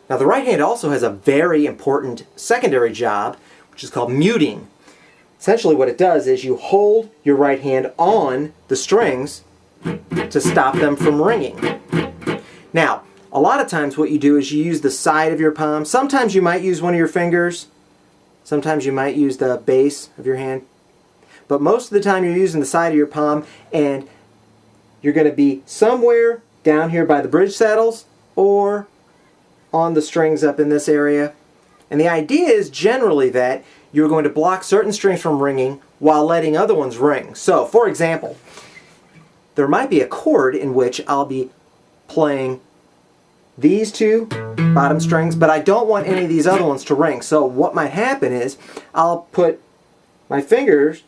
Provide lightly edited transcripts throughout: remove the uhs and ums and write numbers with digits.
Now the right hand also has a very important secondary job, which is called muting. Essentially what it does is you hold your right hand on the strings to stop them from ringing. Now, a lot of times what you do is you use the side of your palm. Sometimes you might use one of your fingers. Sometimes you might use the base of your hand. But most of the time you're using the side of your palm, and you're going to be somewhere down here by the bridge saddles or on the strings up in this area. And the idea is generally that you're going to block certain strings from ringing while letting other ones ring. So, for example, there might be a chord in which I'll be playing these two bottom strings, but I don't want any of these other ones to ring. So what might happen is I'll put my fingers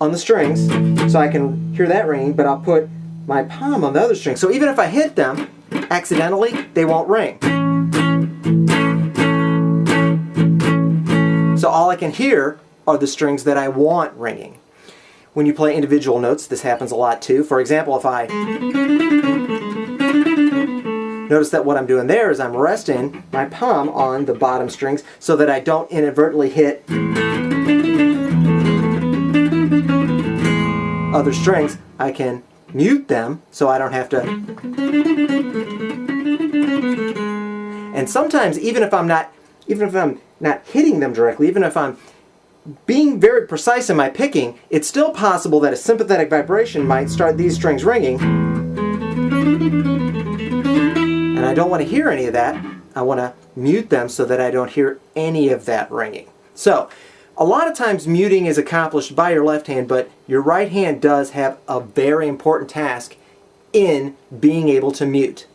on the strings so I can hear that ringing, but I'll put my palm on the other string. So even if I hit them accidentally, they won't ring. So all I can hear are the strings that I want ringing. When you play individual notes, this happens a lot too. For example, if I notice that what I'm doing there is I'm resting my palm on the bottom strings so that I don't inadvertently hit other strings. I can mute them so I don't have to. And sometimes even if I'm not hitting them directly, even if I'm being very precise in my picking, it's still possible that a sympathetic vibration might start these strings ringing. And I don't want to hear any of that. I want to mute them so that I don't hear any of that ringing. So, a lot of times muting is accomplished by your left hand, but your right hand does have a very important task in being able to mute.